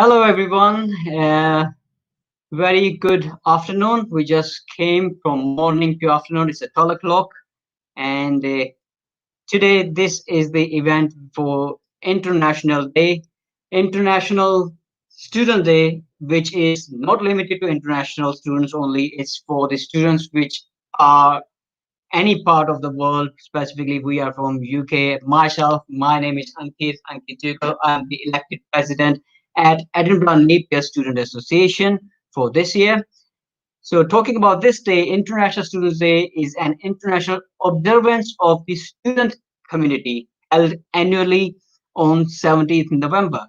Hello, everyone. Very good afternoon. We just came from morning to afternoon. It's at 12 o'clock. And today, this is the event for International Day, International Student Day, which is not limited to international students only. It's for the students which are any part of the world. Specifically, we are from UK. Myself, my name is Ankit Jikal. I'm the elected president at Edinburgh Napier Student Association for this year. So, talking about this day, International Students Day is an international observance of the student community held annually on 17th November.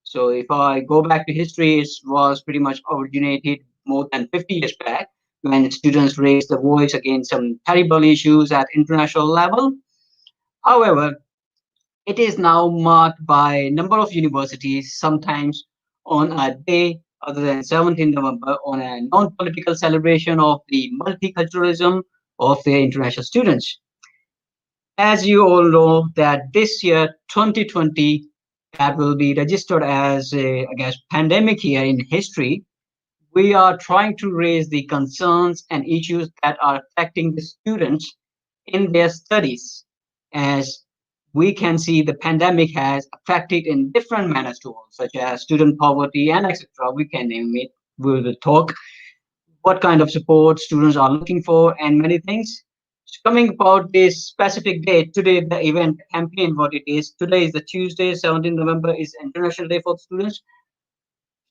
So, if I go back to history, it was pretty much originated more than 50 years back when students raised the voice against some terrible issues at international level. However, it is now marked by a number of universities, sometimes on a day other than 17th November, on a non-political celebration of the multiculturalism of their international students. As you all know, that this year, 2020, that will be registered as a, I guess, pandemic year in history. We are trying to raise the concerns and issues that are affecting the students in their studies. As we can see, the pandemic has affected in different manners to all, such as student poverty and etc. We can name it. We will talk what kind of support students are looking for and many things. Coming about this specific date, today the event campaign, what it is, today is the Tuesday, 17th November is International Day for Students.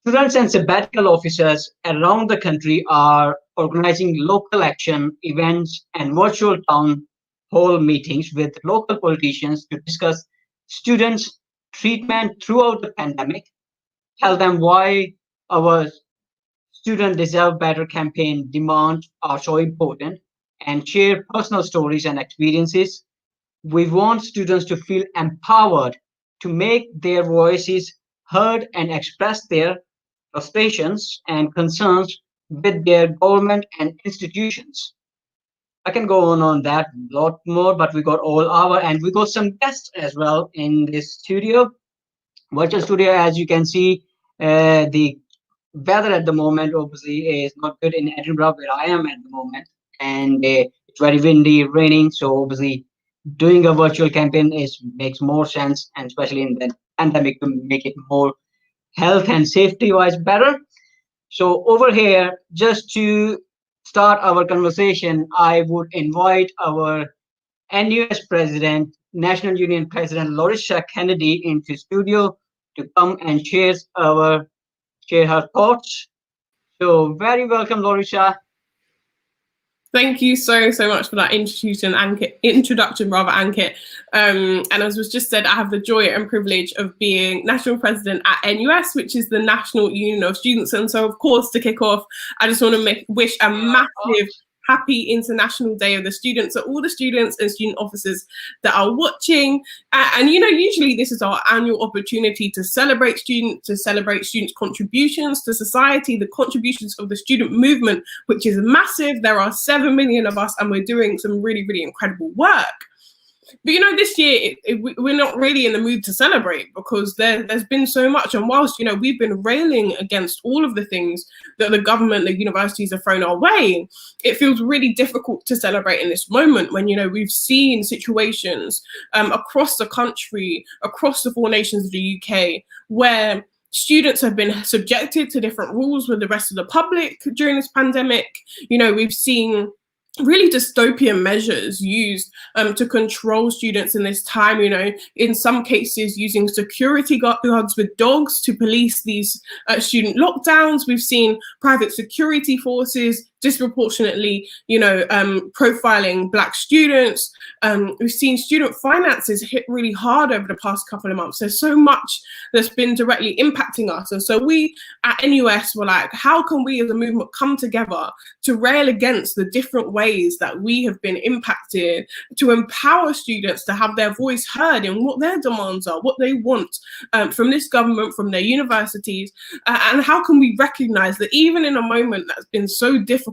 Students and sabbatical officers around the country are organizing local action events and virtual town hall meetings with local politicians to discuss students' treatment throughout the pandemic, tell them why our student deserve better campaign demands are so important, and share personal stories and experiences. We want students to feel empowered to make their voices heard and express their frustrations and concerns with their government and institutions. I can go on that a lot more, but we got all our and we got some guests as well in this studio, virtual studio. As you can see, the weather at the moment obviously is not good in Edinburgh where I am at the moment, and it's very windy, raining. So obviously, doing a virtual campaign is makes more sense, and especially in the pandemic to make it more health and safety wise better. So over here, just to start our conversation, I would invite our NUS President, National Union President Lauricia Kennedy into studio to come and share her thoughts. So very welcome, Lauricia. Thank you so much for that introduction, Ankit. And as was just said, I have the joy and privilege of being national president at NUS, which is the National Union of Students. And so, of course, to kick off, I just want to wish a massive happy International Day of the Students to all the students and student officers that are watching. And usually this is our annual opportunity to celebrate students' contributions to society, the contributions of the student movement, which is massive. There are 7 million of us, and we're doing some really, really incredible work. But this year we're not really in the mood to celebrate because there's been so much. And whilst we've been railing against all of the things that the government, the universities have thrown our way, it feels really difficult to celebrate in this moment when we've seen situations across the country, across the 4 nations of the UK, where students have been subjected to different rules with the rest of the public during this pandemic. We've seen really dystopian measures used to control students in this time, in some cases using security guards with dogs to police these student lockdowns. We've seen private security forces disproportionately, profiling Black students. We've seen student finances hit really hard over the past couple of months. There's so much that's been directly impacting us. And so we at NUS were like, how can we as a movement come together to rail against the different ways that we have been impacted, to empower students to have their voice heard in what their demands are, what they want from this government, from their universities, and how can we recognize that even in a moment that's been so difficult,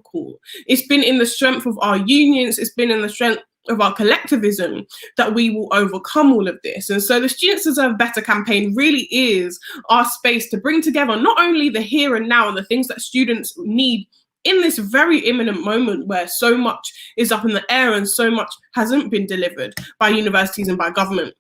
it's been in the strength of our unions, it's been in the strength of our collectivism that we will overcome all of this. And so the Students Deserve Better campaign really is our space to bring together not only the here and now and the things that students need in this very imminent moment where so much is up in the air and so much hasn't been delivered by universities and by government,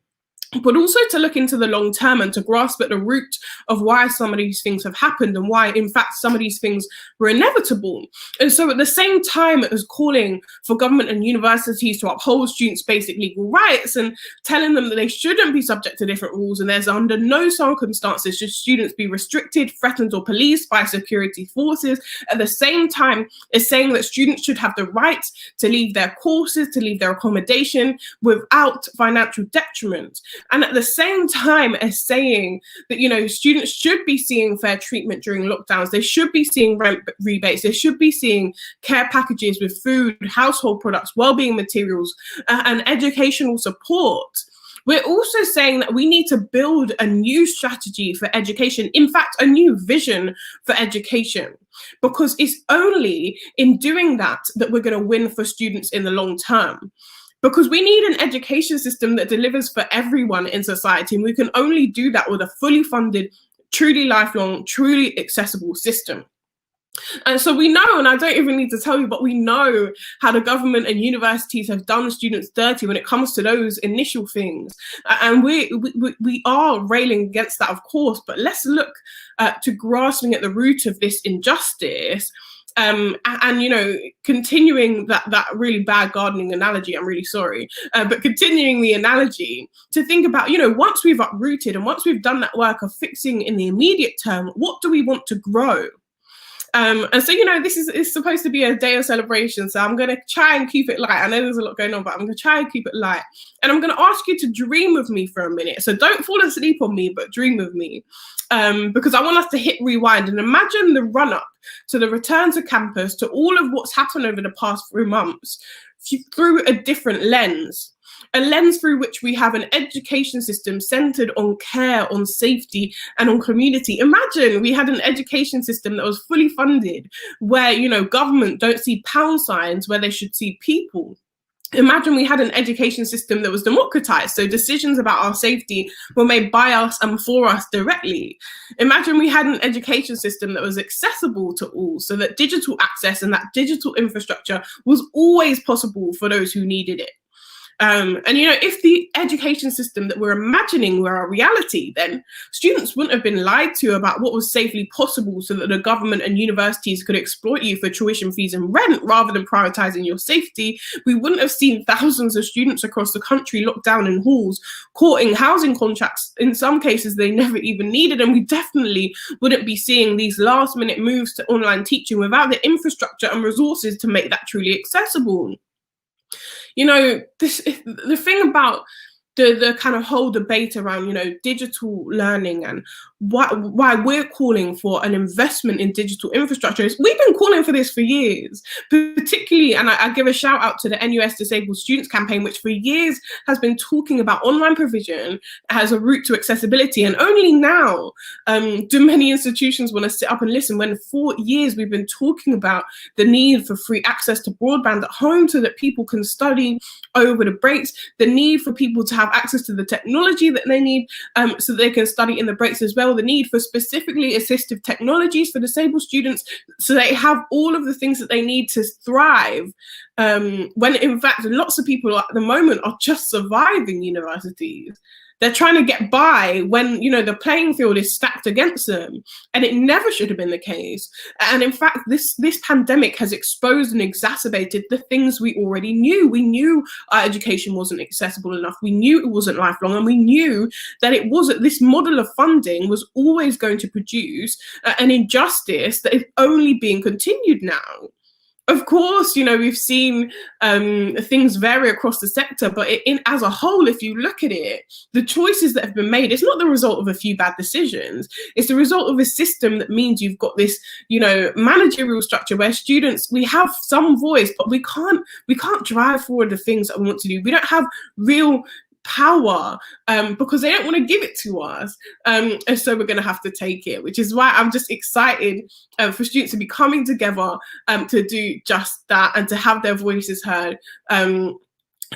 but also to look into the long term and to grasp at the root of why some of these things have happened and why, in fact, some of these things were inevitable. And so at the same time, it was calling for government and universities to uphold students' basic legal rights and telling them that they shouldn't be subject to different rules, and there's under no circumstances should students be restricted, threatened, or policed by security forces. At the same time, it's saying that students should have the right to leave their courses, to leave their accommodation without financial detriment. And at the same time as saying that, you know, students should be seeing fair treatment during lockdowns, they should be seeing rent rebates, they should be seeing care packages with food, household products, well-being materials, and educational support. We're also saying that we need to build a new strategy for education, in fact, a new vision for education, because it's only in doing that that we're going to win for students in the long term. Because we need an education system that delivers for everyone in society, and we can only do that with a fully funded, truly lifelong, truly accessible system. And so we know, and I don't even need to tell you, but we know how the government and universities have done students dirty when it comes to those initial things. And we are railing against that, of course, but let's look to grasping at the root of this injustice. And you know, continuing that really bad gardening analogy, I'm really sorry, but continuing the analogy to think about, you know, once we've uprooted and once we've done that work of fixing in the immediate term, what do we want to grow? And so, you know, this is supposed to be a day of celebration, so I'm going to try and keep it light. I know there's a lot going on, but I'm going to try and keep it light. And I'm going to ask you to dream with me for a minute. So don't fall asleep on me, but dream with me. Because I want us to hit rewind and imagine the run-up to the return to campus, to all of what's happened over the past 3 months through a different lens. A lens through which we have an education system centered on care, on safety, and on community. Imagine we had an education system that was fully funded, where, you know, government don't see pound signs where they should see people. Imagine we had an education system that was democratized, so decisions about our safety were made by us and for us directly. Imagine we had an education system that was accessible to all, so that digital access and that digital infrastructure was always possible for those who needed it. And, you know, if the education system that we're imagining were a reality, then students wouldn't have been lied to about what was safely possible so that the government and universities could exploit you for tuition fees and rent rather than prioritizing your safety. We wouldn't have seen thousands of students across the country locked down in halls, courting housing contracts, in some cases they never even needed. And we definitely wouldn't be seeing these last minute moves to online teaching without the infrastructure and resources to make that truly accessible. You know, the thing about the kind of whole debate around, you know, digital learning and why we're calling for an investment in digital infrastructure is we've been calling for this for years, particularly, and I give a shout out to the NUS Disabled Students Campaign, which for years has been talking about online provision as a route to accessibility. And only now do many institutions want to sit up and listen, when for years we've been talking about the need for free access to broadband at home so that people can study over the breaks, the need for people to have access to the technology that they need so that they can study in the breaks as well, the need for specifically assistive technologies for disabled students so they have all of the things that they need to thrive, when in fact lots of people at the moment are just surviving universities. They're trying to get by when, you know, the playing field is stacked against them, and it never should have been the case. And in fact, this pandemic has exposed and exacerbated the things we already knew. We knew our education wasn't accessible enough. We knew it wasn't lifelong, and we knew that it wasn't. This model of funding was always going to produce an injustice that is only being continued now. Of course, you know, we've seen things vary across the sector, but as a whole, if you look at it, the choices that have been made, it's not the result of a few bad decisions. It's the result of a system that means you've got this, you know, managerial structure where students, we have some voice, but we can't drive forward the things that we want to do. We don't have real power because they don't want to give it to us, and so we're going to have to take it, which is why I'm just excited for students to be coming together to do just that and to have their voices heard.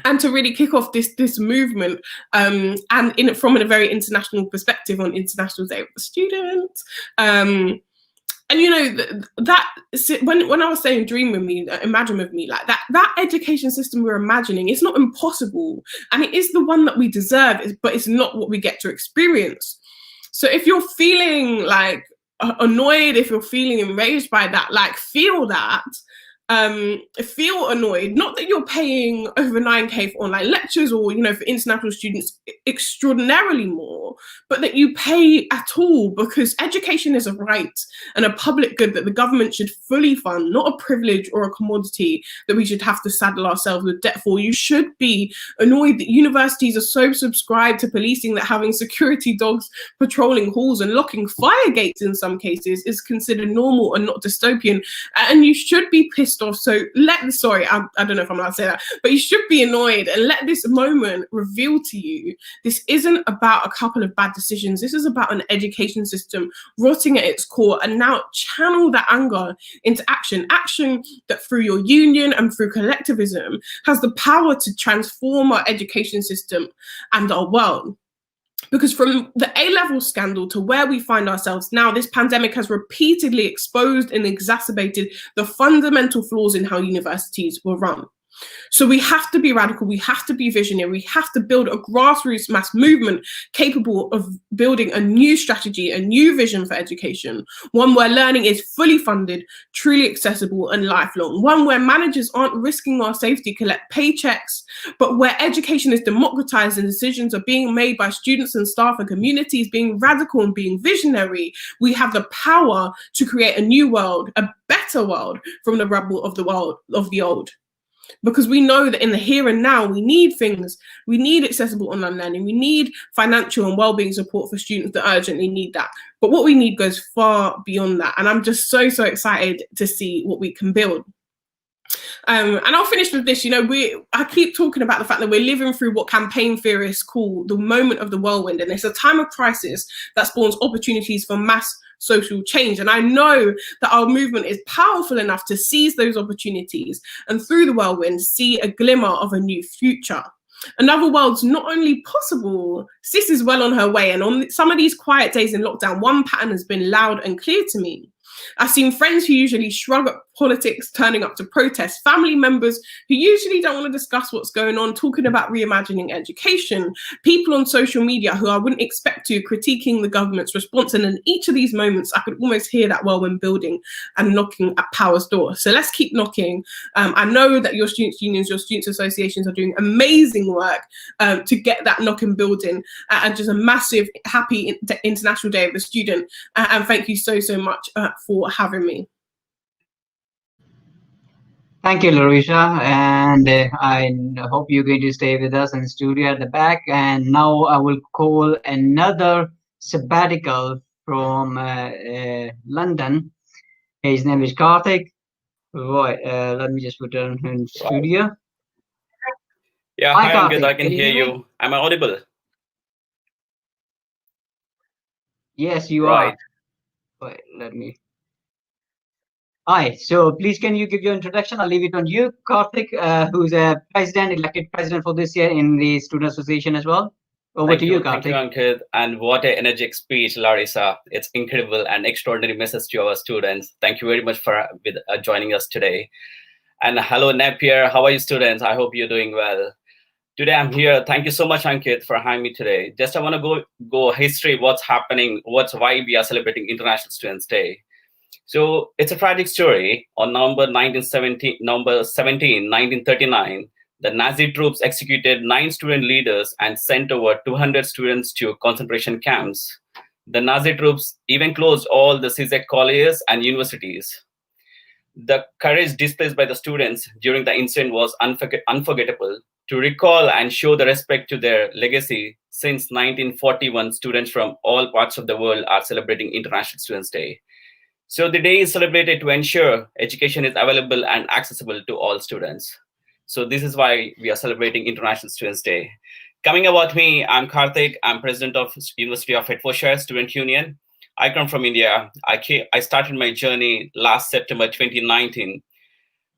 and to really kick off this movement, and from a very international perspective on International Day of the Student. And you know that when I was saying dream with me, imagine with me, like that education system we're imagining, it's not impossible, and it is the one that we deserve, but it's not what we get to experience. So if you're feeling like annoyed, if you're feeling enraged by that, like feel that. Feel annoyed, not that you're paying over 9K for online lectures or, you know, for international students extraordinarily more, but that you pay at all, because education is a right and a public good that the government should fully fund, not a privilege or a commodity that we should have to saddle ourselves with debt for. You should be annoyed that universities are so subscribed to policing that having security dogs patrolling halls and locking fire gates in some cases is considered normal and not dystopian. And you should be pissed off. So sorry, I don't know if I'm allowed to say that, but you should be annoyed, and let this moment reveal to you this isn't about a couple of bad decisions. This is about an education system rotting at its core, and now channel that anger into action that through your union and through collectivism has the power to transform our education system and our world. Because from the A-level scandal to where we find ourselves now, this pandemic has repeatedly exposed and exacerbated the fundamental flaws in how universities were run. So we have to be radical, we have to be visionary, we have to build a grassroots mass movement capable of building a new strategy, a new vision for education, one where learning is fully funded, truly accessible and lifelong, one where managers aren't risking our safety to collect paychecks, but where education is democratized and decisions are being made by students and staff and communities. Being radical and being visionary, we have the power to create a new world, a better world from the rubble of the old. Because we know that in the here and now, we need things. We need accessible online learning. We need financial and wellbeing support for students that urgently need that. But what we need goes far beyond that. And I'm just so excited to see what we can build. And I'll finish with this. You know, I keep talking about the fact that we're living through what campaign theorists call the moment of the whirlwind. And it's a time of crisis that spawns opportunities for mass social change. And I know that our movement is powerful enough to seize those opportunities and through the whirlwind, see a glimmer of a new future. Another world's not only possible, Sis is well on her way. And on some of these quiet days in lockdown, one pattern has been loud and clear to me. I've seen friends who usually shrug at politics turning up to protest, family members who usually don't want to discuss what's going on, talking about reimagining education, people on social media who I wouldn't expect to, critiquing the government's response. And in each of these moments, I could almost hear that whirlwind building and knocking at power's door. So let's keep knocking. I know that your students' unions, your students' associations are doing amazing work to get that knocking building, and just a massive, happy International Day of the Student. And thank you so much for having me. Thank you, Larisha, and I hope you're going to stay with us in the studio at the back. And now I will call another sabbatical from London. His name is Karthik. Right, let me just put him in studio. Yeah, hi, Ankit, I can hear you. Am I audible? Yes, you are. Right, let me. Hi, so please can you give your introduction? I'll leave it on you, Karthik, who's a elected president for this year in the Student Association as well. Over to you, Karthik. Thank you, Ankit. And what an energetic speech, Larissa. It's incredible and extraordinary message to our students. Thank you very much for joining us today. And hello, Napier. How are you, students? I hope you're doing well. Today I'm here. Thank you so much, Ankit, for having me today. Just I want to go history, what's happening, why we are celebrating International Students' Day. So it's a tragic story. On November 17, 1939, the Nazi troops executed 9 student leaders and sent over 200 students to concentration camps. The Nazi troops even closed all the CZ colleges and universities. The courage displayed by the students during the incident was unforgettable. To recall and show the respect to their legacy, since 1941, students from all parts of the world are celebrating International Students' Day. So the day is celebrated to ensure education is available and accessible to all students. So this is why we are celebrating International Students' Day. Coming about me, I'm Karthik. I'm president of University of Hertfordshire Student Union. I come from India. I started my journey last September 2019.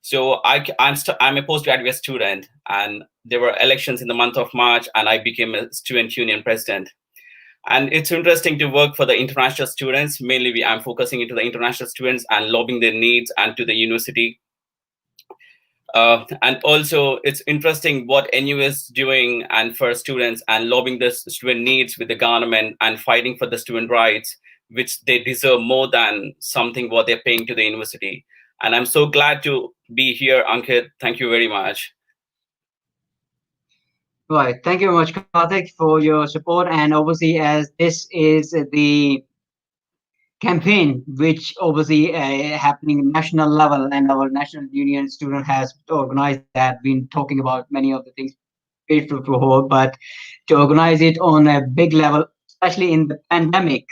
So I'm a postgraduate student, and there were elections in the month of March, and I became a student union president. And it's interesting to work for the international students. Mainly, I'm focusing into the international students and lobbying their needs and to the university. And also, it's interesting what NU is doing and for students and lobbying the student needs with the government and fighting for the student rights, which they deserve more than something what they're paying to the university. And I'm so glad to be here, Ankit. Thank you very much. Right. Thank you very much, Karthik, for your support. And obviously, as this is the campaign which obviously happening national level, and our national union student has organized that, been talking about many of the things before, but to organize it on a big level, especially in the pandemic,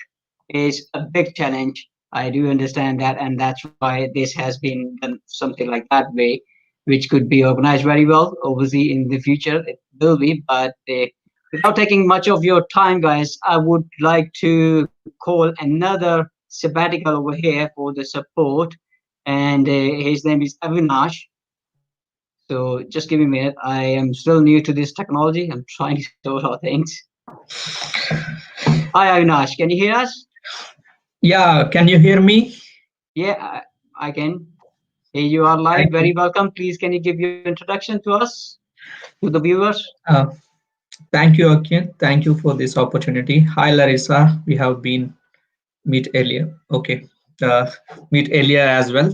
is a big challenge. I do understand that, and that's why this has been done something like that way, which could be organized very well. Obviously, in the future it will be, but without taking much of your time, guys, I would like to call another sabbatical over here for the support, and his name is Avinash. So just give me a minute. I am still new to this technology. I'm trying to sort out things. Hi, Avinash. Can you hear us? Yeah, can you hear me? Yeah, I can. Hey, you are live. Very welcome. Please, can you give your introduction to us, to the viewers? Thank you, Akin. Thank you for this opportunity. Hi, Larissa. We have been meet earlier. Okay, meet earlier as well.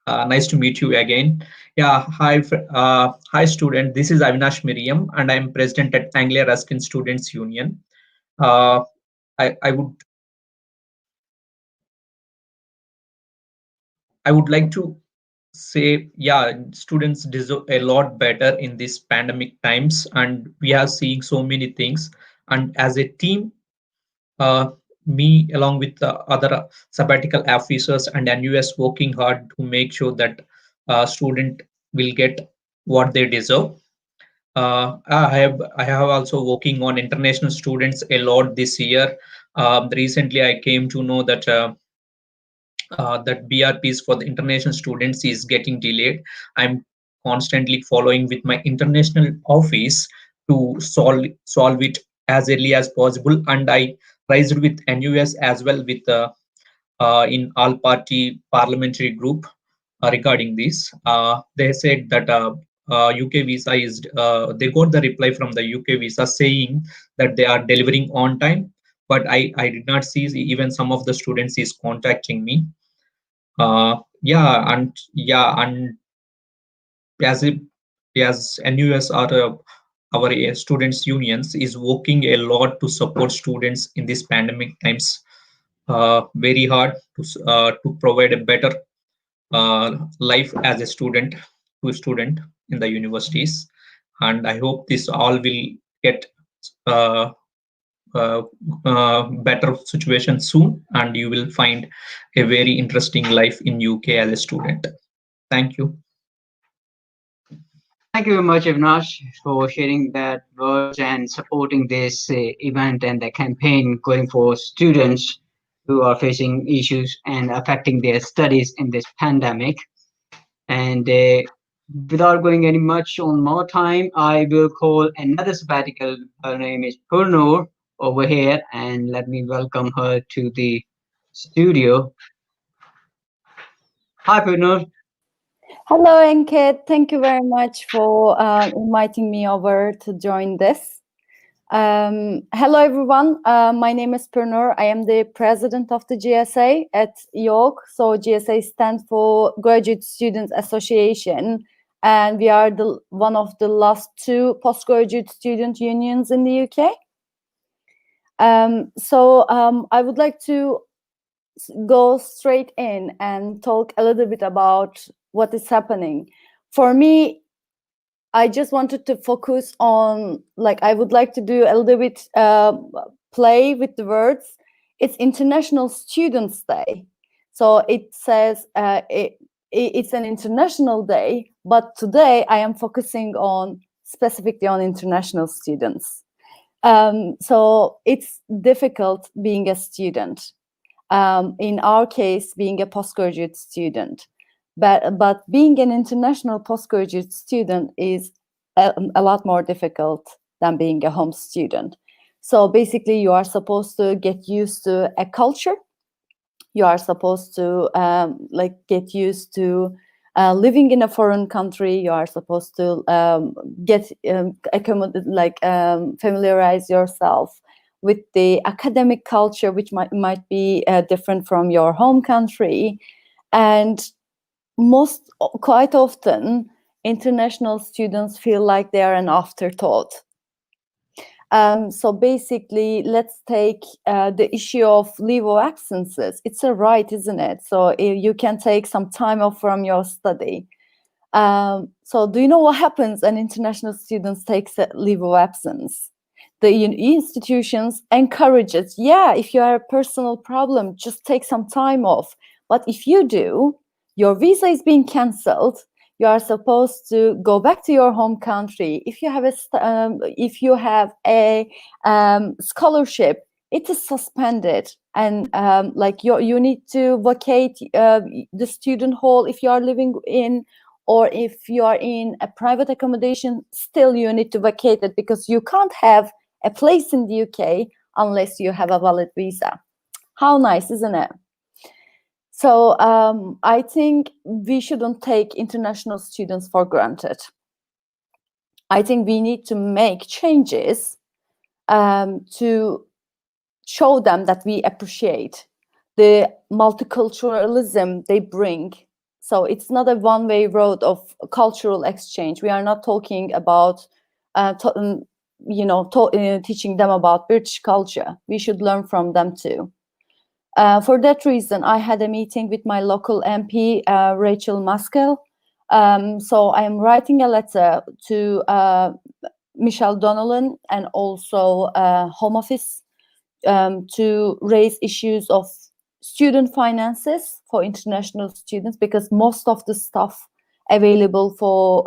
Nice to meet you again. Yeah, hi, student. This is Avinash Miriam, and I'm president at Anglia Ruskin Students Union. I would like to say, yeah, students deserve a lot better in these pandemic times, and we are seeing so many things. And as a team, me along with the other sabbatical officers and NUS working hard to make sure that student will get what they deserve. I have also working on international students a lot this year. Recently, I came to know that that BRPs for the international students is getting delayed. I'm constantly following with my international office to solve it as early as possible, and I raised with NUS as well with in all party parliamentary group regarding this. They said that UK visa is they got the reply from the UK visa saying that they are delivering on time, but I did not see even some of the students is contacting me. And as NUS or our students unions is working a lot to support students in this pandemic times, very hard to provide a better life as a student in the universities. And I hope this all will get better situation soon, and you will find a very interesting life in UK as a student. Thank you. Thank you very much, Avinash, for sharing that words and supporting this event and the campaign going for students who are facing issues and affecting their studies in this pandemic. And without going any much on more time, I will call another sabbatical. Her name is Purnur over here, and let me welcome her to the studio. Hi, Purnur. Hello, Ankit. Thank you very much for inviting me over to join this. Hello, everyone. My name is Purnur. I am the president of the GSA at York. So GSA stands for Graduate Students Association, and we are one of the last two postgraduate student unions in the UK. I would like to go straight in and talk a little bit about what is happening. For me, I just wanted to focus on, I would like to do a little bit play with the words. It's International Students' Day. So it says it's an international day, but today I am focusing on specifically on international students. So it's difficult being a student. In our case, being a postgraduate student. But being an international postgraduate student is a lot more difficult than being a home student. So basically, you are supposed to get used to a culture. You are supposed to get used to living in a foreign country. You are supposed to familiarize yourself with the academic culture, which might be different from your home country. And quite often, international students feel like they are an afterthought. So basically, let's take the issue of leave of absences. It's a right, isn't it? So you can take some time off from your study. So do you know what happens when international students take leave of absence? The institutions encourage it. Yeah, if you have a personal problem, just take some time off. But if you do, your visa is being cancelled. You are supposed to go back to your home country. If you have a scholarship, it is suspended, and you need to vacate the student hall if you are living in, or if you are in a private accommodation, still you need to vacate it, because you can't have a place in the UK unless you have a valid visa. How nice, isn't it? So I think we shouldn't take international students for granted. I think we need to make changes to show them that we appreciate the multiculturalism they bring. So it's not a one-way road of cultural exchange. We are not talking about teaching them about British culture. We should learn from them too. For that reason, I had a meeting with my local MP, Rachel Maskell. So I am writing a letter to Michelle Donnellan and also Home Office to raise issues of student finances for international students, because most of the stuff available for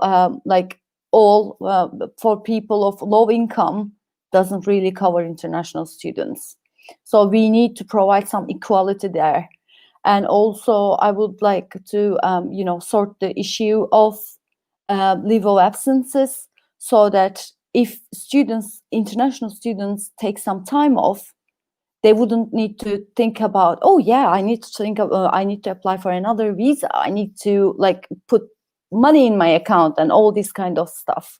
for people of low income doesn't really cover international students. So we need to provide some equality there. And also I would like to sort the issue of leave of absences, so that if international students take some time off, they wouldn't need to think about, oh yeah, I need to apply for another visa. I need to put money in my account and all this kind of stuff.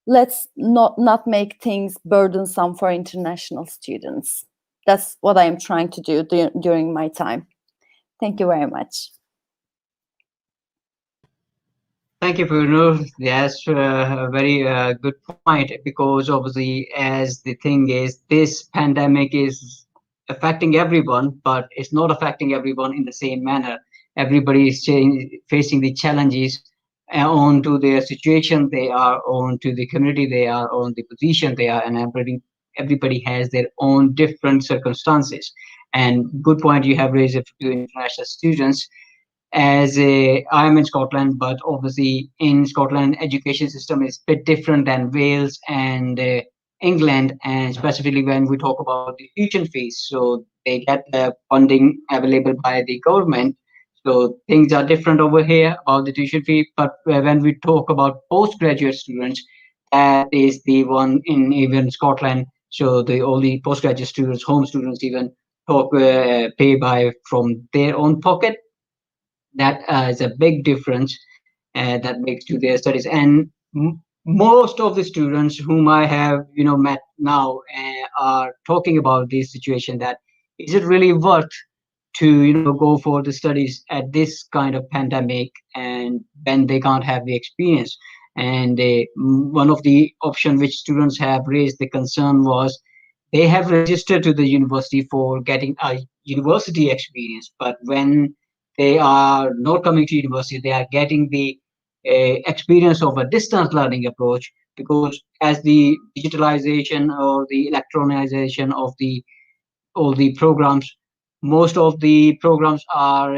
Let's not make things burdensome for international students. That's what I am trying to do during my time. Thank you very much. Thank you, Purnur. That's a very good point, because obviously, as the thing is, this pandemic is affecting everyone, but it's not affecting everyone in the same manner. Everybody is facing the challenges on to their situation they are, on to the community they are, on the position they are, and everybody has their own different circumstances. And good point you have raised to international students. As I'm in Scotland, but obviously in Scotland, education system is a bit different than Wales and England, and specifically when we talk about the tuition fees. So they get the funding available by the government. So things are different over here about the tuition fee. But when we talk about postgraduate students, that is the one in even Scotland. So the only postgraduate students, home students, even pay by from their own pocket. That is a big difference that makes to their studies. And most of the students whom I have met now are talking about this situation, that is it really worth to go for the studies at this kind of pandemic, and when they can't have the experience. And one of the options which students have raised the concern was, they have registered to the university for getting a university experience, but when they are not coming to university, they are getting the experience of a distance learning approach, because as the digitalization or the electronization of all the programs, most of the programs are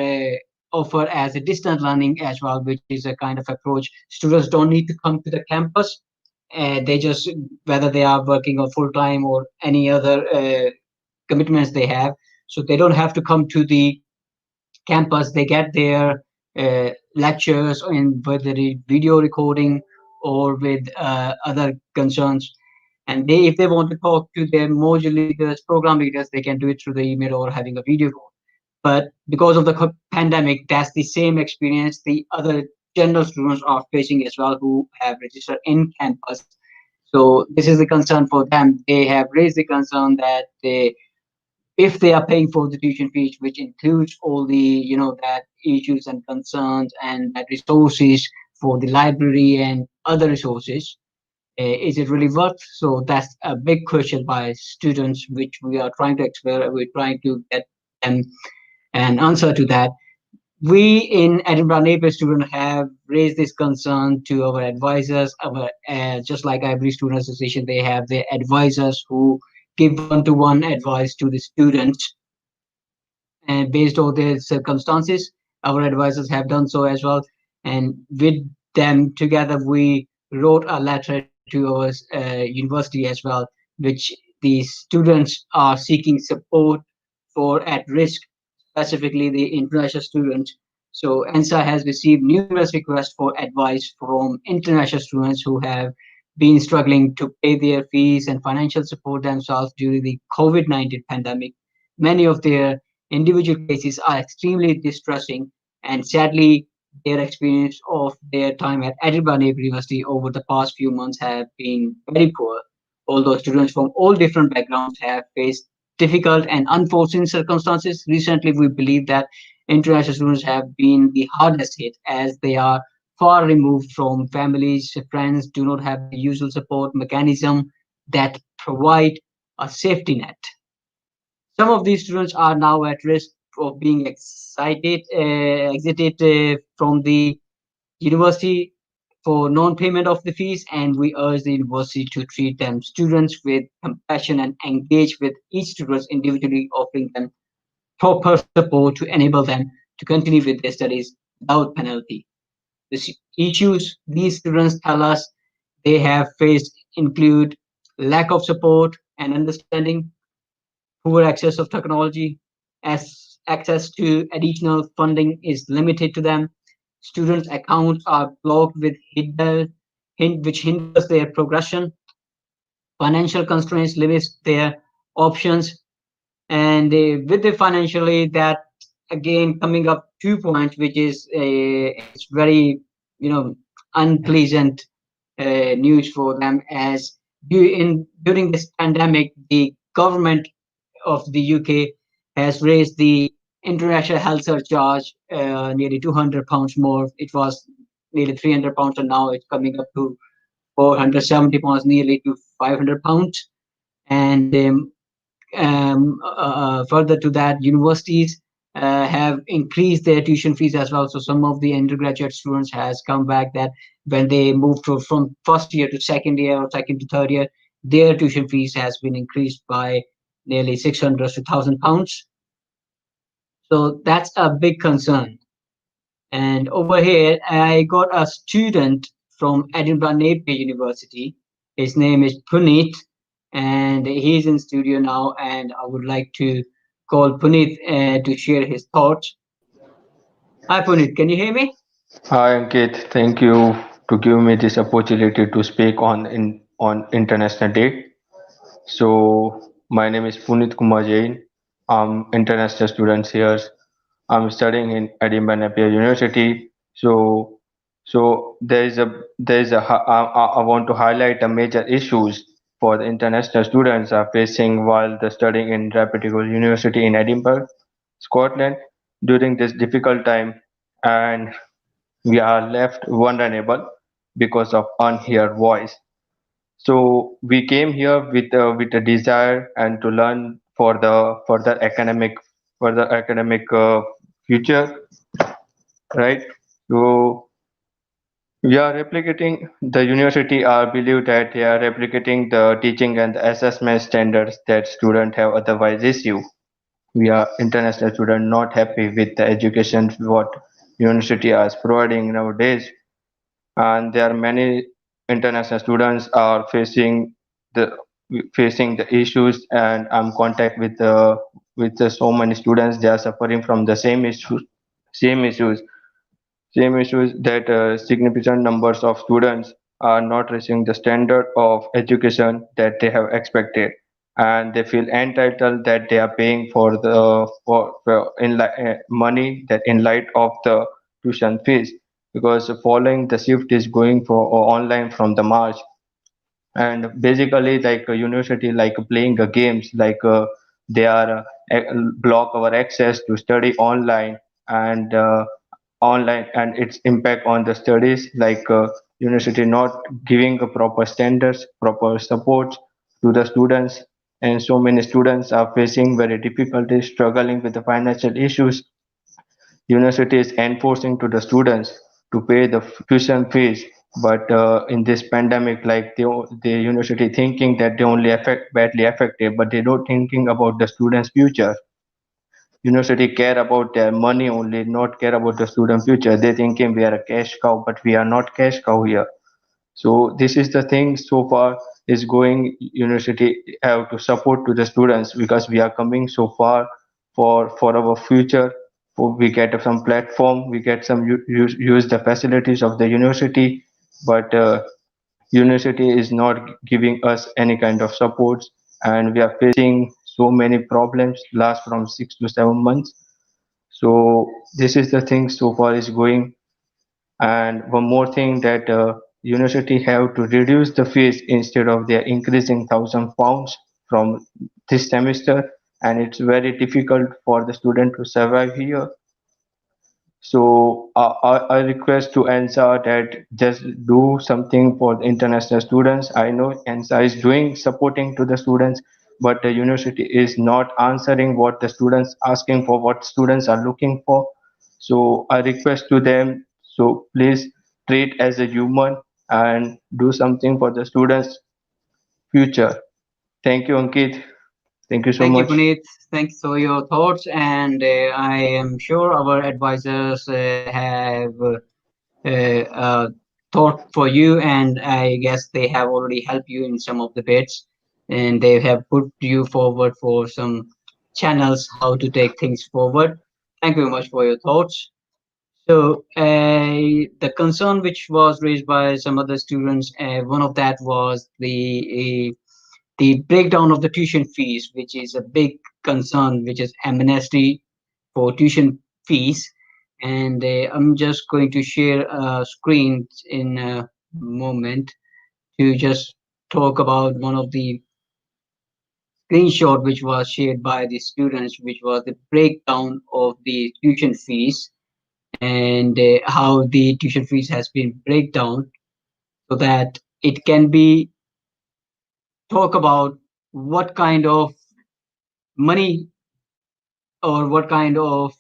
offered as a distance learning as well, which is a kind of approach. Students don't need to come to the campus. They just, whether they are working on full time or any other commitments they have, so they don't have to come to the campus. They get their lectures, in whether it's video recording or with other concerns. And they, if they want to talk to their module leaders, program leaders, they can do it through the email or having a video call. But because of the pandemic, that's the same experience the other general students are facing as well who have registered in campus. So this is the concern for them. They have raised the concern that if they are paying for the tuition fees, which includes all the that issues and concerns and that resources for the library and other resources, is it really worth? So that's a big question by students, which we are trying to explore. We're trying to get them an answer to that. We in Edinburgh Napier Student have raised this concern to our advisors. Our just like every student association, they have their advisors who give one-to-one advice to the students, and based on their circumstances, our advisors have done so as well. And with them together, we wrote a letter to our university as well, which the students are seeking support for at risk, specifically the international students. So ENSA has received numerous requests for advice from international students who have been struggling to pay their fees and financial support themselves during the COVID-19 pandemic. Many of their individual cases are extremely distressing, and sadly, their experience of their time at Edinburgh Napier University over the past few months have been very poor. Although students from all different backgrounds have faced difficult and unforeseen circumstances, recently we believe that international students have been the hardest hit as they are far removed from families, friends, do not have the usual support mechanism that provide a safety net. Some of these students are now at risk of being exited from the university for non-payment of the fees, and we urge the university to treat them students with compassion and engage with each student individually, offering them proper support to enable them to continue with their studies without penalty. The issues these students tell us they have faced include lack of support and understanding, poor access of technology, as access to additional funding is limited to them. Students' accounts are blocked with which hinders their progression. Financial constraints limits their options, and with the financially, that again coming up 2 points, which is it's very unpleasant news for them, as during this pandemic, the government of the UK has raised the international health surcharge nearly £200 more. It was nearly £300, and now it's coming up to £470, nearly to £500. And further to that, universities have increased their tuition fees as well. So some of the undergraduate students has come back that when they move from first year to second year or second to third year, their tuition fees has been increased by nearly 600 to £1,000. So that's a big concern. And over here, I got a student from Edinburgh Napier University. His name is Puneet, and he's in studio now. And I would like to call Puneet to share his thoughts. Hi, Puneet. Can you hear me? Hi Ankit, thank you to give me this opportunity to speak on International Day. So my name is Punit Kumar Jain. I'm international student here. I'm studying in Edinburgh Napier University. So I want to highlight the major issues for the international students are facing while they're studying in reputable university in Edinburgh, Scotland during this difficult time, and we are left vulnerable because of unheard voice. So we came here with a desire and to learn for the further academic future, right? So we are replicating the university. I believe that they are replicating the teaching and the assessment standards that students have otherwise issued. We are international students not happy with the education what university is providing nowadays, and there are many international students are the facing the issues, and I'm contact with so many students. They are suffering from the same issues same issues that significant numbers of students are not reaching the standard of education that they have expected, and they feel entitled that they are paying for money that in light of the tuition fees, because following the shift is going for online from the March. And basically like a university like playing a games like they are block our access to study online, and online and its impact on the studies, like university not giving a proper standards, proper support to the students, and so many students are facing very difficulties, struggling with the financial issues. University is enforcing to the students to pay the tuition fees, but in this pandemic, like the university thinking that they only affect badly affected, but they don't thinking about the students' future. University care about their money only, not care about the student future. They thinking we are a cash cow, but we are not cash cow here. So this is the thing so far is going. University have to support to the students because we are coming so far for our future. We get some platform, we get some use the facilities of the university, but university is not giving us any kind of support, and we are facing so many problems last from 6 to 7 months. So this is the thing so far is going. And one more thing that university have to reduce the fees instead of their increasing £1,000 from this semester, and it's very difficult for the student to survive here. So I request to ANSA that just do something for the international students. I know ANSA is doing supporting to the students, but the university is not answering what the students asking for, what students are looking for. So I request to them, so please treat as a human and do something for the students' future. Thank you, Ankit. Thank you so Thank you, much. Puneet. Thanks for your thoughts, and I am sure our advisors have thought for you, and I guess they have already helped you in some of the bits, and they have put you forward for some channels how to take things forward. Thank you very much for your thoughts. So the concern which was raised by some other students, one of that was the breakdown of the tuition fees, which is a big concern, which is amnesty for tuition fees. And I'm just going to share a screen in a moment to just talk about one of the screenshot which was shared by the students, which was the breakdown of the tuition fees, and how the tuition fees has been breakdown so that it can be talk about what kind of money or what kind of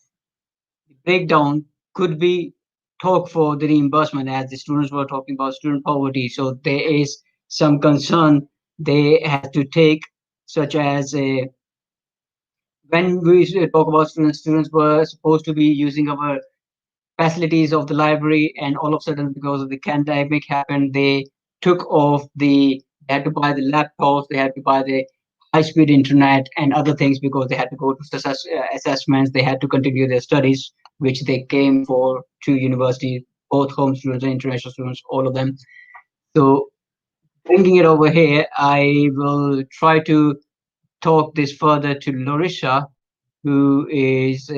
breakdown could be talk for the reimbursement, as the students were talking about student poverty. So there is some concern they have to take, such as when we talk about students were supposed to be using our facilities of the library, and all of a sudden because of the pandemic happened, they took off they had to buy the laptops, they had to buy the high-speed internet and other things because they had to go to assessments, they had to continue their studies, which they came for to university, both home students and international students, all of them. So bringing it over here, I will try to talk this further to Larissa, who is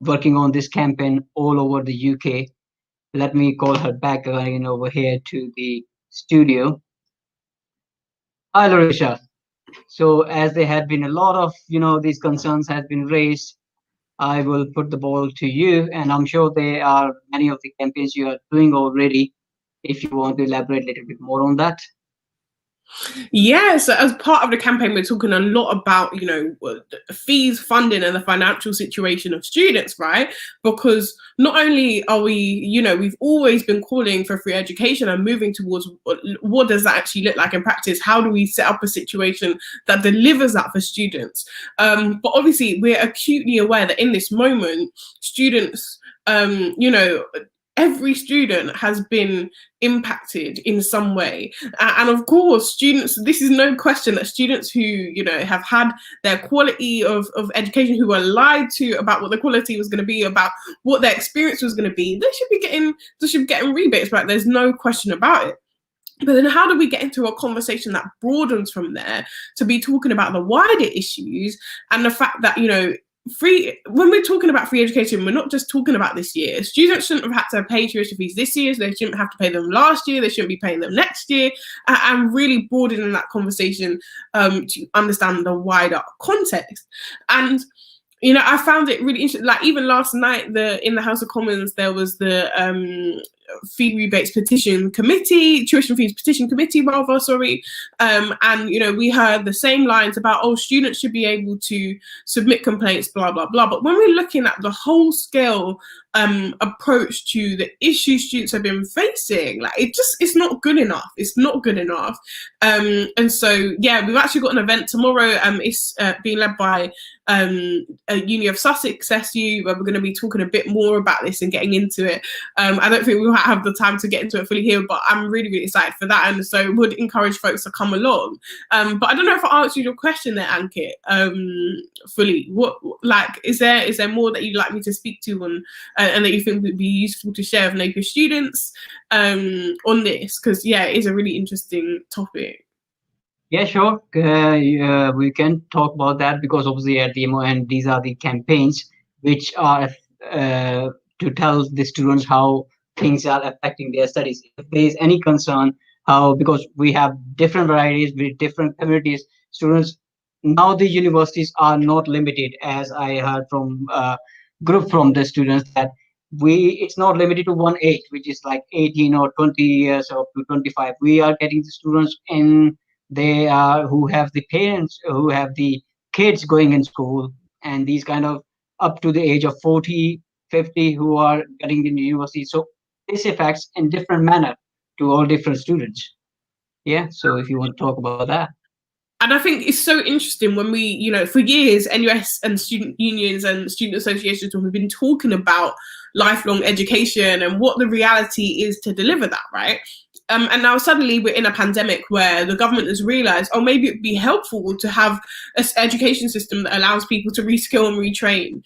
working on this campaign all over the UK. Let me call her back again over here to the studio. Hi, Larissa. So as there had been a lot of, these concerns have been raised, I will put the ball to you, and I'm sure there are many of the campaigns you are doing already. If you want to elaborate a little bit more on that. Yeah, so as part of the campaign, we're talking a lot about, fees, funding, and the financial situation of students, right? Because not only are we, we've always been calling for free education and moving towards what does that actually look like in practice? How do we set up a situation that delivers that for students? But obviously, we're acutely aware that in this moment, students, every student has been impacted in some way. And of course, students, this is no question that students who, have had their quality of education, who were lied to about what the quality was going to be, about what their experience was going to be, they should be getting rebates back. There's no question about it. But then how do we get into a conversation that broadens from there to be talking about the wider issues and the fact that, you know, when we're talking about free education, we're not just talking about this year. Students shouldn't have had to pay tuition fees this year, so they shouldn't have to pay them last year, they shouldn't be paying them next year, and really broadening that conversation to understand the wider context. And you know, I found it really interesting. Like even last night, in the House of Commons, there was the fee rebates petition committee, tuition fees petition committee, rather, sorry. And, you know, we heard the same lines about, oh, students should be able to submit complaints, blah, blah, blah. But when we're looking at the whole scale approach to the issues students have been facing, like it's not good enough. It's not good enough. And so, yeah, we've actually got an event tomorrow. It's being led by Uni of Sussex SU, where we're going to be talking a bit more about this and getting into it. I don't think we'll have the time to get into it fully here, but I'm really, really excited for that, and so would encourage folks to come along. But I don't know if I answered your question there, Ankit, fully. What, like, is there more that you'd like me to speak to on, and that you think would be useful to share with Napier students on this? Because yeah, it is a really interesting topic. Yeah, sure. We can talk about that, because obviously at the end, these are the campaigns which are to tell the students how things are affecting their studies. If there is any concern, because we have different varieties with different communities, students, now the universities are not limited, as I heard from group from the students, that it's not limited to one age, which is like 18 or 20 years or to 25. We are getting the students in who have the parents who have the kids going in school, and these kind of up to the age of 40, 50 who are getting into university. So this affects in different manner to all different students. Yeah, so if you want to talk about that. And I think it's so interesting when we, you know, for years, NUS and student unions and student associations have been talking about lifelong education and what the reality is to deliver that, right? And now suddenly we're in a pandemic where the government has realized, oh, maybe it'd be helpful to have an education system that allows people to reskill and retrain.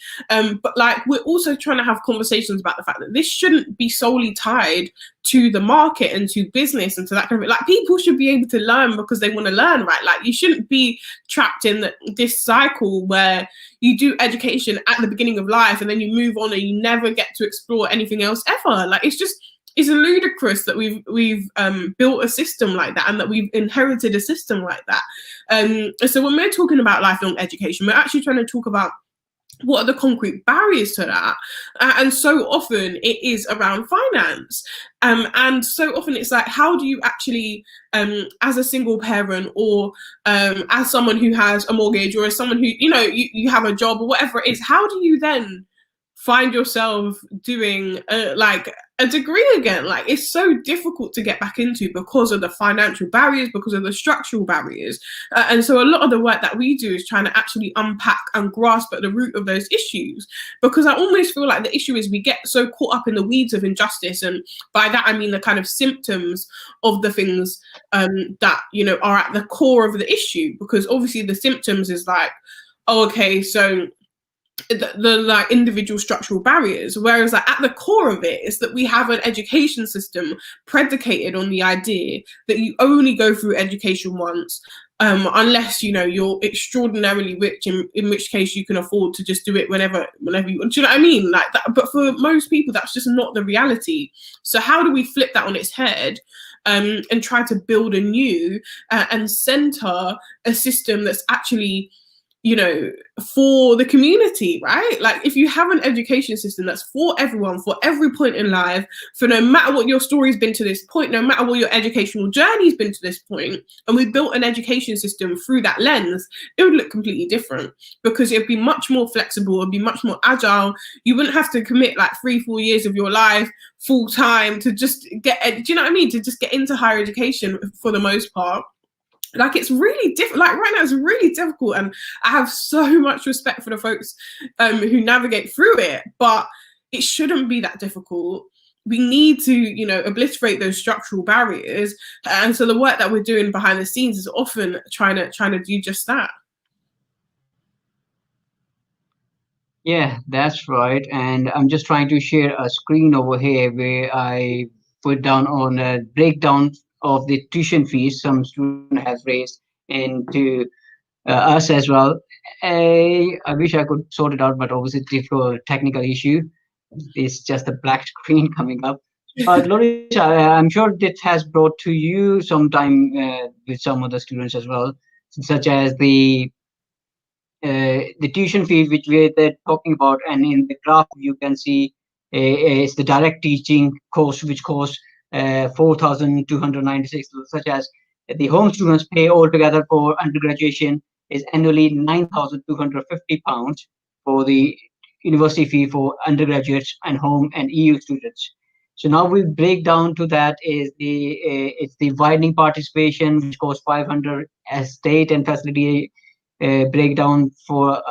But like, we're also trying to have conversations about the fact that this shouldn't be solely tied to the market and to business and to that kind of, like, people should be able to learn because they want to learn, right? Like, you shouldn't be trapped in this cycle where you do education at the beginning of life and then you move on and you never get to explore anything else ever. Like, it's ludicrous that we've built a system like that and that we've inherited a system like that. So when we're talking about lifelong education, we're actually trying to talk about what are the concrete barriers to that. And so often it is around finance. And so often it's like, how do you actually, as a single parent or as someone who has a mortgage or as someone who, you know, you have a job or whatever it is, how do you then find yourself doing like a degree again? Like, it's so difficult to get back into because of the financial barriers, because of the structural barriers. And so a lot of the work that we do is trying to actually unpack and grasp at the root of those issues, because I almost feel like the issue is we get so caught up in the weeds of injustice. And by that, I mean the kind of symptoms of the things that, you know, are at the core of the issue, because obviously the symptoms is like, oh, okay, so the like individual structural barriers, whereas like at the core of it is that we have an education system predicated on the idea that you only go through education once, unless, you know, you're extraordinarily rich, in which case you can afford to just do it whenever you want. Do you know what I mean? Like that, but for most people, that's just not the reality. So how do we flip that on its head and try to build anew and center a system that's actually, you know, for the community, right? Like, if you have an education system that's for everyone, for every point in life, for no matter what your story's been to this point, no matter what your educational journey's been to this point, and we built an education system through that lens, it would look completely different, because it'd be much more flexible, it'd be much more agile. You wouldn't have to commit like 3-4 years of your life full time to just get, do you know what I mean? To just get into higher education for the most part. Like, it's really difficult. Like, right now it's really difficult, and I have so much respect for the folks who navigate through it, but it shouldn't be that difficult. We need to, you know, obliterate those structural barriers, and so the work that we're doing behind the scenes is often trying to do just that. Yeah, that's right. And I'm just trying to share a screen over here where I put down on a breakdown of the tuition fees some student has raised into us as well. I wish I could sort it out, but obviously due to a technical issue, it's just a black screen coming up. But Lorisha, I'm sure this has brought to you sometime with some other students as well, such as the tuition fee which they're talking about, and in the graph you can see is the direct teaching course, which costs 4,296, such as the home students pay altogether for undergraduation is annually £9,250 for the university fee for undergraduates and home and EU students. So now we break down to that is it's the widening participation, which costs 500 as state and facility breakdown for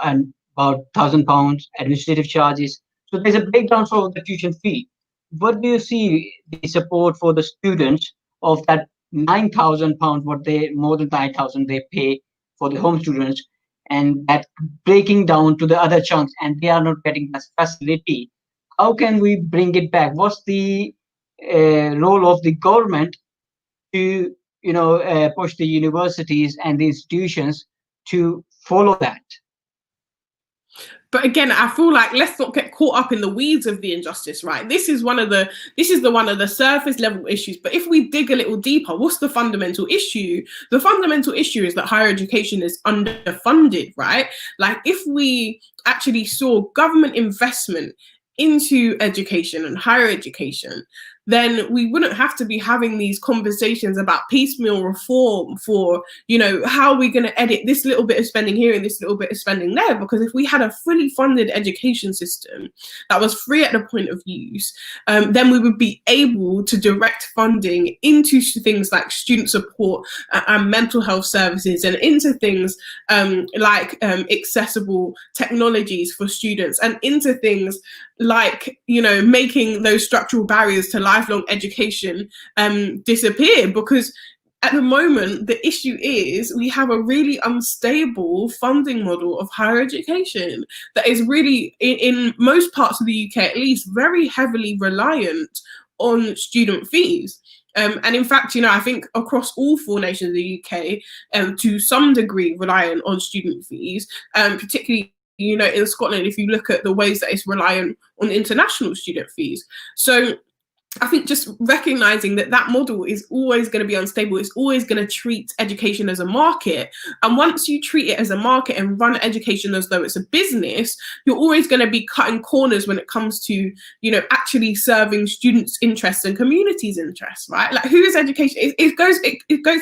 about £1,000 administrative charges. So there's a breakdown for the tuition fee. What do you see the support for the students of that £9,000? What they more than 9,000 they pay for the home students, and that breaking down to the other chunks, and they are not getting that facility. How can we bring it back? What's the role of the government to push the universities and the institutions to follow that? But again, I feel like let's not get caught up in the weeds of the injustice, right? This is one of the surface level issues. But if we dig a little deeper, what's the fundamental issue? The fundamental issue is that higher education is underfunded, right? Like if we actually saw government investment into education and higher education, then we wouldn't have to be having these conversations about piecemeal reform for, how are we going to edit this little bit of spending here and this little bit of spending there? Because if we had a fully funded education system that was free at the point of use, then we would be able to direct funding into things like student support and mental health services, and into things like accessible technologies for students, and into things like, making those structural barriers to lifelong education disappear. Because at the moment, the issue is we have a really unstable funding model of higher education that is really, in most parts of the UK at least, very heavily reliant on student fees. And in fact, I think across all 4 nations of the UK, to some degree reliant on student fees, particularly in Scotland, if you look at the ways that it's reliant on international student fees. So I think just recognizing that model is always going to be unstable. It's always going to treat education as a market. And once you treat it as a market and run education as though it's a business, you're always going to be cutting corners when it comes to, actually serving students' interests and communities' interests, right? Like, who is education? It goes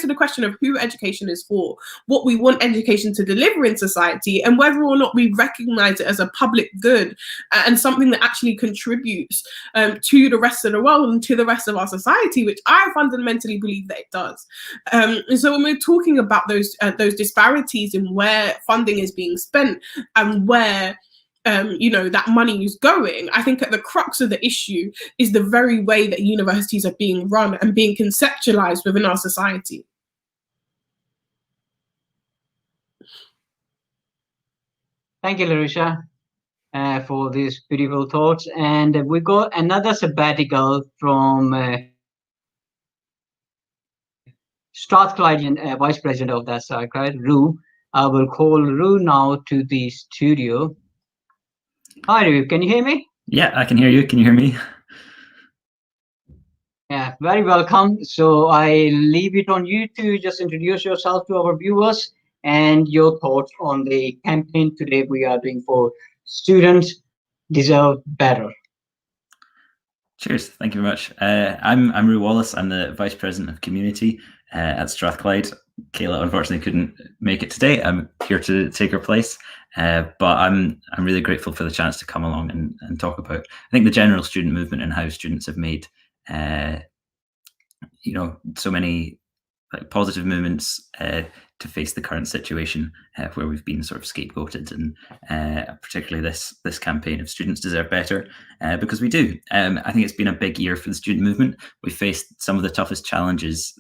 to the question of who education is for, what we want education to deliver in society, and whether or not we recognize it as a public good and something that actually contributes to the rest of the world and to the rest of our society, which I fundamentally believe that it does. And so when we're talking about those disparities in where funding is being spent and where that money is going, I think at the crux of the issue is the very way that universities are being run and being conceptualized within our society. Thank you, Lorisha, for these beautiful thoughts. And we got another sabbatical from Strathclyde, Vice President of that Strathclyde, Roo. I will call Roo now to the studio. Hi, Roo, can you hear me? Yeah, I can hear you. Can you hear me? Yeah, very welcome. So I leave it on you to just introduce yourself to our viewers and your thoughts on the campaign today we are doing for Students Deserve Better. Cheers. Thank you very much. I'm Roo Wallace. I'm the Vice President of Community at Strathclyde. Kayla unfortunately couldn't make it today. I'm here to take her place, but I'm really grateful for the chance to come along and talk about, I think, the general student movement and how students have made so many positive movements to face the current situation where we've been sort of scapegoated, and particularly this campaign of Students Deserve Better, because we do. I think it's been a big year for the student movement. We faced some of the toughest challenges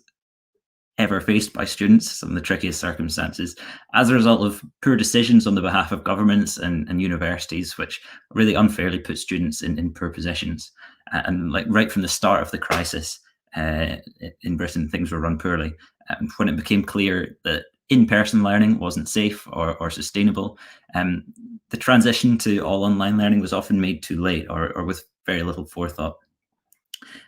ever faced by students, some of the trickiest circumstances, as a result of poor decisions on the behalf of governments and universities, which really unfairly put students in poor positions. And right from the start of the crisis, in Britain, things were run poorly. When it became clear that in-person learning wasn't safe or sustainable, the transition to all online learning was often made too late or with very little forethought.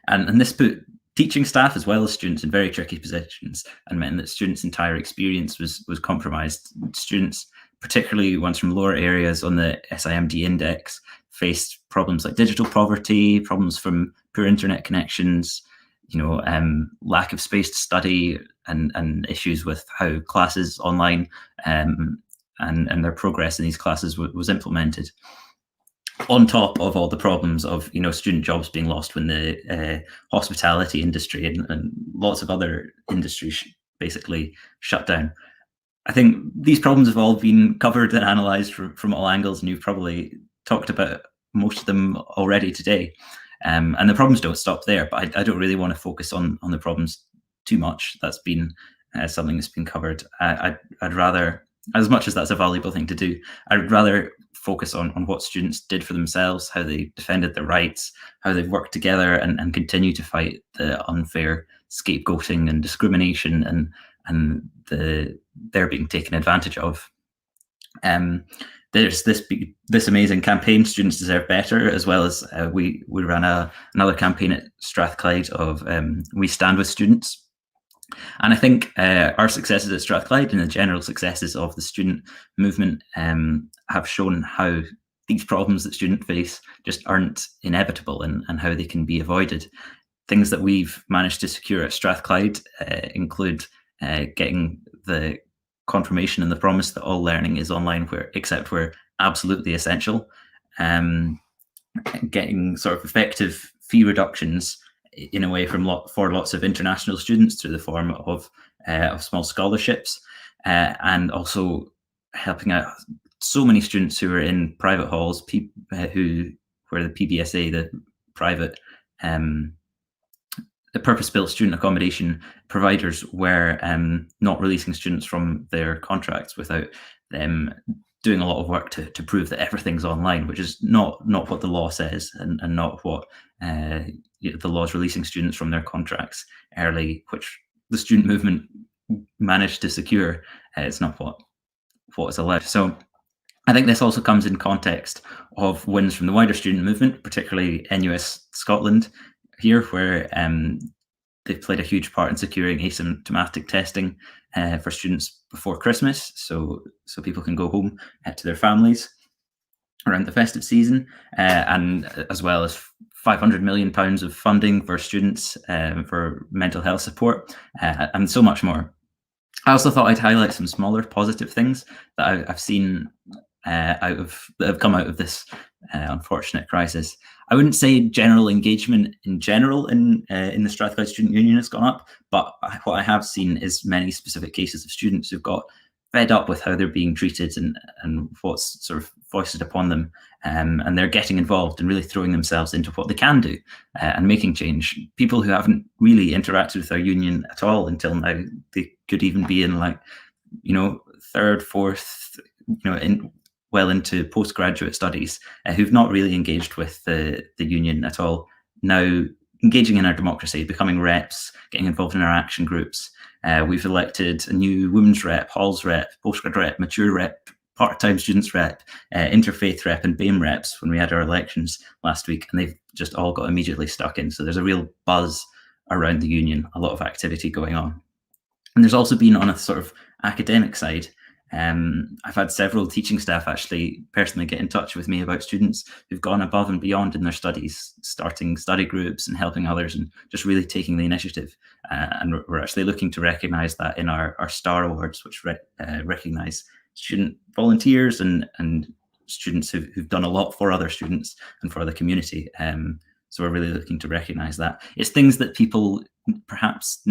And this put teaching staff as well as students in very tricky positions and meant that students' entire experience was compromised. Students, particularly ones from lower areas on the SIMD index, faced problems like digital poverty, problems from poor internet connections, lack of space to study, and issues with how classes online and their progress in these classes was implemented. On top of all the problems of student jobs being lost when the hospitality industry and lots of other industries basically shut down. I think these problems have all been covered and analysed from all angles, and you've probably talked about most of them already today. And the problems don't stop there, but I don't really want to focus on the problems too much. That's been something that's been covered. I'd rather, as much as that's a valuable thing to do, I'd rather focus on what students did for themselves, how they defended their rights, how they've worked together and continue to fight the unfair scapegoating and discrimination and they're being taken advantage of. There's this amazing campaign, Students Deserve Better, as well as we ran another campaign at Strathclyde of We Stand With Students. And I think our successes at Strathclyde and the general successes of the student movement have shown how these problems that students face just aren't inevitable and how they can be avoided. Things that we've managed to secure at Strathclyde include getting the confirmation and the promise that all learning is online except where absolutely essential, getting sort of effective fee reductions in a way for lots of international students through the form of small scholarships, and also helping out so many students who are in private halls, where the PBSA, the private the purpose-built student accommodation providers were not releasing students from their contracts without them doing a lot of work to prove that everything's online, which is not what the law says and not what the law is releasing students from their contracts early, which the student movement managed to secure. It's not what is allowed. So I think this also comes in context of wins from the wider student movement, particularly NUS Scotland here, where they've played a huge part in securing asymptomatic testing for students before Christmas, so people can go home to their families around the festive season, and as well as £500 million of funding for students for mental health support, and so much more. I also thought I'd highlight some smaller positive things that I've seen that have come out of this unfortunate crisis. I wouldn't say general engagement in general in the Strathclyde Student Union has gone up, but what I have seen is many specific cases of students who've got fed up with how they're being treated and what's sort of foisted upon them, and they're getting involved and really throwing themselves into what they can do and making change. People who haven't really interacted with our union at all until now, they could even be in third, fourth, well into postgraduate studies, who've not really engaged with the union at all, now engaging in our democracy, becoming reps, getting involved in our action groups. We've elected a new women's rep, halls rep, postgrad rep, mature rep, part-time students rep, interfaith rep and BAME reps when we had our elections last week, and they've just all got immediately stuck in. So there's a real buzz around the union, a lot of activity going on. And there's also been, on a sort of academic side, I've had several teaching staff actually personally get in touch with me about students who've gone above and beyond in their studies, starting study groups and helping others and just really taking the initiative. And we're actually looking to recognise that in our STAR Awards, which recognise student volunteers and students who've done a lot for other students and for the community. So we're really looking to recognise that. It's things that people perhaps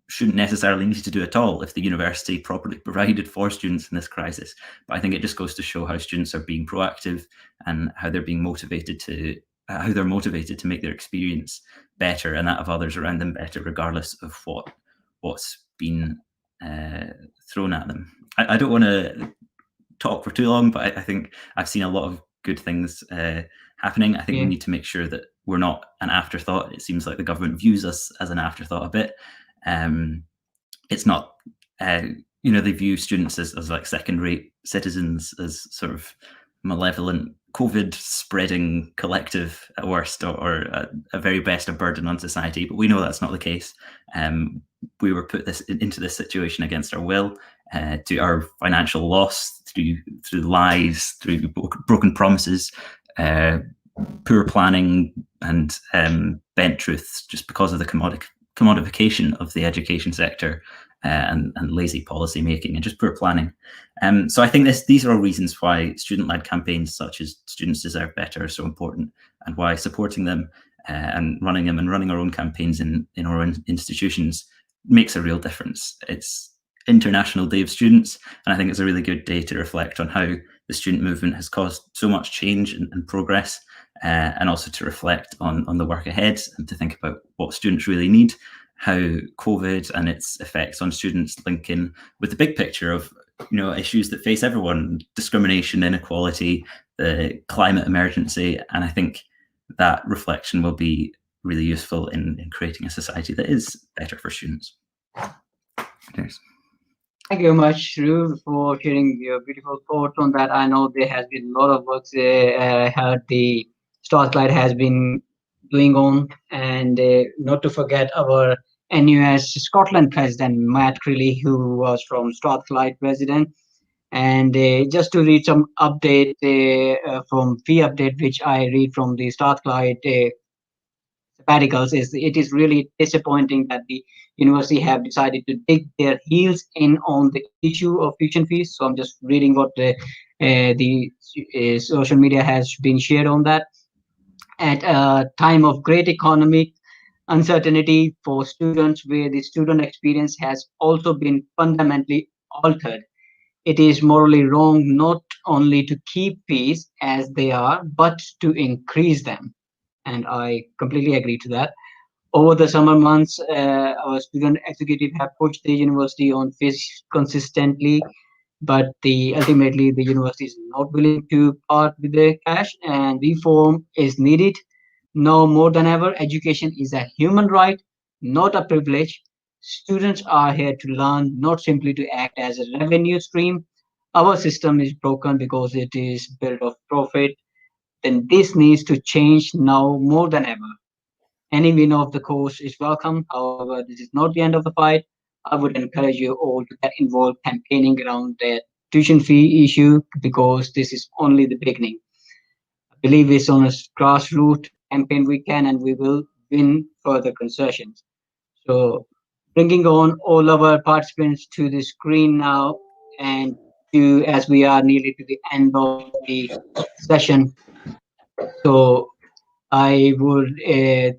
shouldn't necessarily need to do at all if the university properly provided for students in this crisis. But I think it just goes to show how students are being proactive and how they're being motivated to make their experience better and that of others around them better, regardless of what's been thrown at them. I don't want to talk for too long, but I think I've seen a lot of good things happening. I think we need to make sure that we're not an afterthought. It seems like the government views us as an afterthought a bit. It's not, they view students as like second-rate citizens, as sort of malevolent COVID spreading collective at worst, or at very best a burden on society. But we know that's not the case. We were put into this situation against our will, to our financial loss, through lies, through broken promises, poor planning, and bent truths, just because of the commodification of the education sector, and lazy policy making and just poor planning. So I think these are all reasons why student-led campaigns such as Students Deserve Better are so important, and why supporting them and running them and running our own campaigns in our own institutions makes a real difference. It's International Day of Students, and I think it's a really good day to reflect on how the student movement has caused so much change and progress, and also to reflect on the work ahead, and to think about what students really need, how COVID and its effects on students link in with the big picture of issues that face everyone: discrimination, inequality, the climate emergency. And I think that reflection will be really useful in creating a society that is better for students. Thanks. Thank you very much, Dhruv, for sharing your beautiful thoughts on that. I know there has been a lot of work the Strathclyde has been doing on, and not to forget our NUS Scotland president, Matt Creeley, who was from Strathclyde resident. And just to read some update from fee update, which I read from the Strathclyde sabbaticals, it is really disappointing that the university have decided to dig their heels in on the issue of tuition fees. So I'm just reading what the social media has been shared on that. At a time of great economic uncertainty for students, where the student experience has also been fundamentally altered, it is morally wrong not only to keep fees as they are, but to increase them. And I completely agree to that. Over the summer months, our student executive have pushed the university on fees consistently, but ultimately the university is not willing to part with the cash, and reform is needed. Now more than ever, education is a human right, not a privilege. Students are here to learn, not simply to act as a revenue stream. Our system is broken because it is built of profit. Then this needs to change now more than ever. Any winner of the course is welcome. However, this is not the end of the fight. I would encourage you all to get involved campaigning around the tuition fee issue, because this is only the beginning. I believe it's on a grassroots campaign we can and we will win further concessions. So bringing on all our participants to the screen now, and as we are nearly to the end of the session. So I would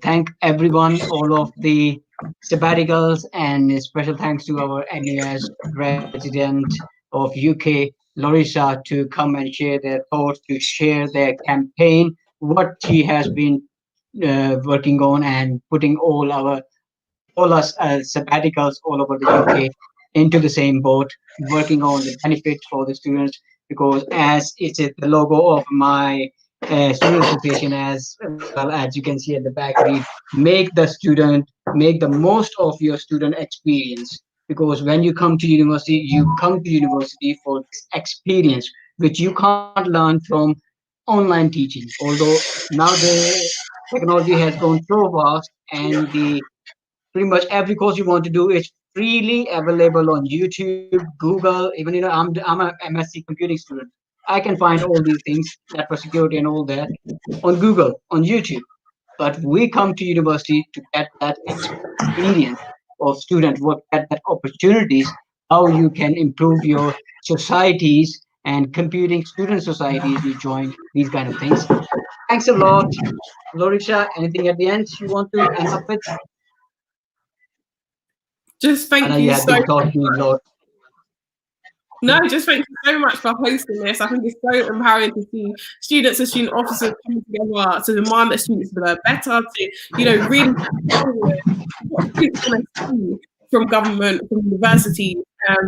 thank everyone, all of the sabbaticals, and special thanks to our NUS resident of UK, Larissa, to come and share their thoughts, to share their campaign, what she has been working on, and putting all us sabbaticals all over the UK into the same boat, working on the benefits for the students. Because as it's the logo of my student association, as well as you can see at the back, read, make the most of your student experience. Because when you come to university for this experience, which you can't learn from online teaching. Although now the technology has gone so vast, and pretty much every course you want to do is freely available on YouTube, Google. Even I'm a MSc computing student. I can find all these things, network security and all that, on Google, on YouTube. But we come to university to get that experience of student work, get that opportunities, how you can improve your societies and computing student societies. You join these kind of things. Thanks a lot, Larissa. Anything at the end you want to end up with? Just thank you so much. No, just thank you so much for hosting this. I think it's so empowering to see students and student officers coming together to demand that students deserve better, to really what students want to see from government, from universities,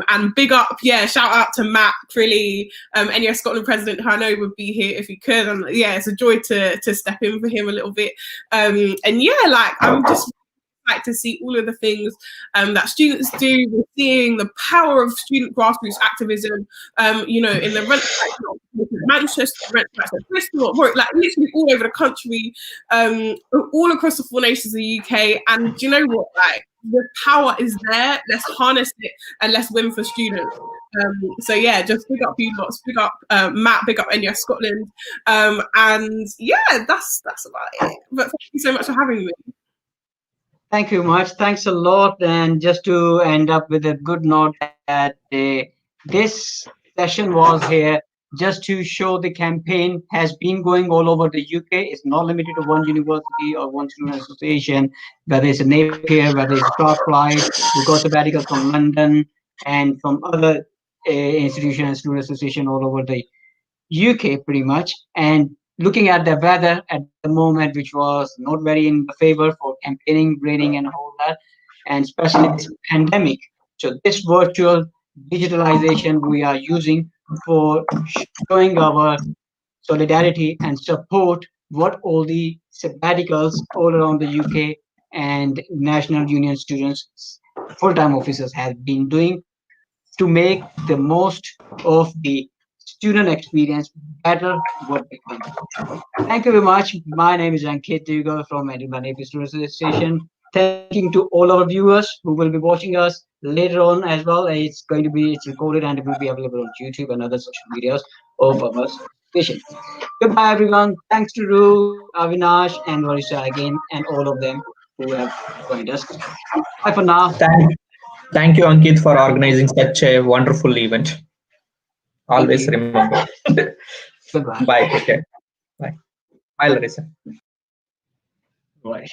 And big up, shout out to Matt Crilly, NUS Scotland president, who I know would be here if he could. And it's a joy to step in for him a little bit. I'm just like to see all of the things that students do. We're seeing the power of student grassroots activism, in the rent strikes in Manchester, rent strikes at Bristol, like literally all over the country, all across the 4 nations of the UK. And do you know what? Like, the power is there. Let's harness it and let's win for students. Just big up you lots, big up Matt, big up NUS Scotland, that's about it. But thank you so much for having me. Thank you much. Thanks a lot. And just to end up with a good note, that this session was here just to show the campaign has been going all over the UK. It's not limited to one university or one student association, whether it's a Napier, whether it's Starflight. We've got sabbaticals from London and from other institutions and student association all over the UK pretty much. And looking at the weather at the moment, which was not very in the favor for campaigning, raining and all that, and especially this pandemic. So this virtual digitalization we are using for showing our solidarity and support what all the sabbaticals all around the UK and National Union students, full-time officers have been doing to make the most of the student experience better what they can. Thank you very much. My name is Ankit Dugar from Edinburgh Napier Students Association. Thanking to all our viewers who will be watching us later on as well. It's recorded and it will be available on YouTube and other social medias of our association. Goodbye, everyone. Thanks to Ru, Avinash, and Varisha again, and all of them who have joined us. Bye for now. Thank you, Ankit, for organizing such a wonderful event. Always remember. Goodbye. Bye. Take care. Bye. Bye, Larissa. Right.